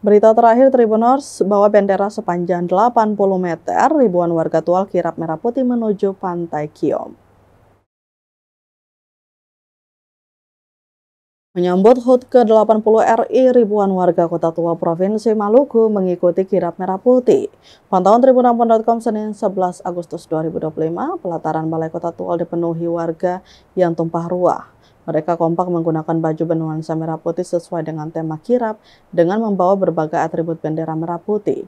Berita terakhir Tribuners, bawa bendera sepanjang 80 meter, ribuan warga Tual kirap merah putih menuju Pantai Kiom. Menyambut HUT ke-80 RI, ribuan warga Kota Tual Provinsi Maluku mengikuti kirap merah putih. Pantauan Tribunambon.com Senin 11 Agustus 2025, pelataran Balai Kota Tual dipenuhi warga yang tumpah ruah. Mereka kompak menggunakan baju bernuansa merah putih sesuai dengan tema kirap dengan membawa berbagai atribut bendera merah putih.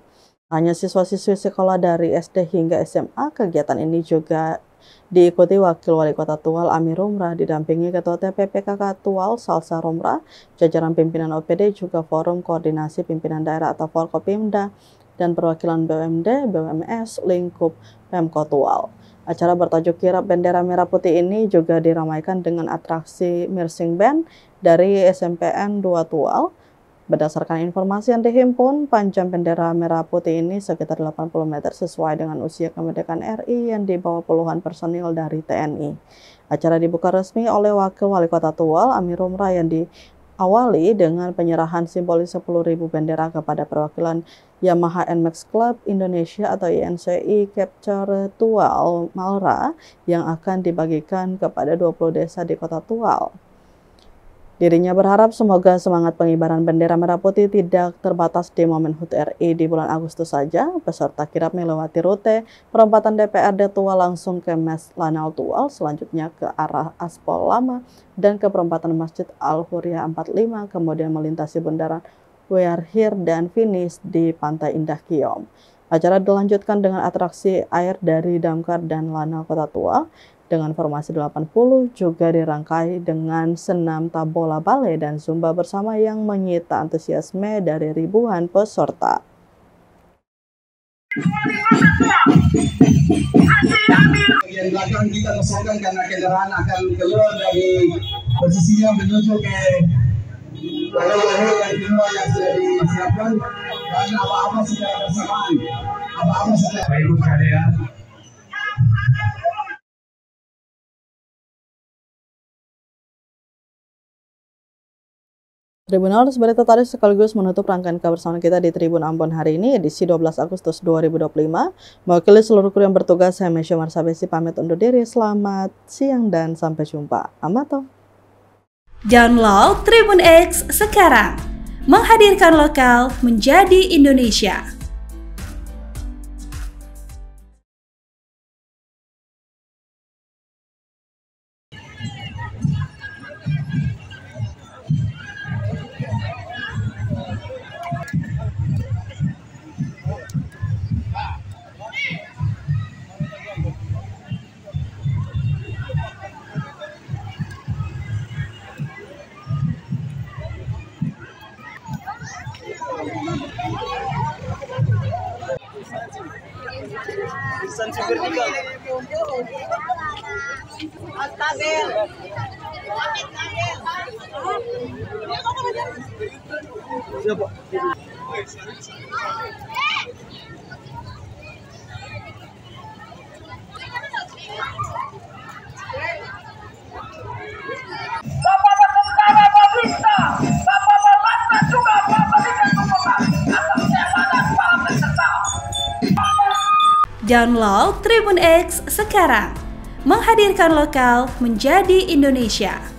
Hanya siswa-siswi sekolah dari SD hingga SMA, kegiatan ini juga diikuti Wakil Wali Kota Tual Amir Rumrah didampingi Ketua TPPKK Tual Salsa Rumrah, jajaran pimpinan OPD juga Forum Koordinasi Pimpinan Daerah atau Forkopimda dan perwakilan BUMD, BUMS, lingkup Pemko Tual. Acara bertajuk Kirap Bendera Merah Putih ini juga diramaikan dengan atraksi Mirsing Band dari SMPN 2 Tual. Berdasarkan informasi yang dihimpun, panjang bendera merah putih ini sekitar 80 meter sesuai dengan usia kemerdekaan RI yang dibawa puluhan personil dari TNI. Acara dibuka resmi oleh Wakil Wali Kota Tual Amir Rumrah yang diawali dengan penyerahan simbolis 10.000 bendera kepada perwakilan Yamaha NMAX Club Indonesia atau YNCI Capture Tual Malra yang akan dibagikan kepada 20 desa di Kota Tual. Dirinya berharap semoga semangat pengibaran bendera merah putih tidak terbatas di momen HUT RI di bulan Agustus saja. Peserta kirap melewati rute perempatan DPRD Tual langsung ke Mes Lanal Tual, selanjutnya ke arah Aspol Lama dan ke perempatan Masjid Al-Huriyah 45, kemudian melintasi bundaran Wearhir dan finish di Pantai Indah Kiom. Acara dilanjutkan dengan atraksi air dari Damkar dan Lanal Kota Tual. Dengan formasi 80 juga dirangkai dengan senam tabola bale dan zumba bersama yang menyita antusiasme dari ribuan peserta. Bagian belakang kita kosongkan karena kendaraan akan keluar dari posisinya menuju ke dan semua yang sudah disiapkan dan apa-apa secara bersamaan. Apa-apa secara baik sekalian. Tribuners, berita tadi sekaligus menutup rangkaian kebersamaan kita di Tribun Ambon hari ini, edisi 12 Agustus 2025. Mewakili seluruh kru yang bertugas, saya Mesya Marsabesi pamit undur diri. Selamat siang dan sampai jumpa. Amato. Download Tribun X sekarang, menghadirkan lokal menjadi Indonesia. Download Tribun X sekarang, menghadirkan lokal menjadi Indonesia.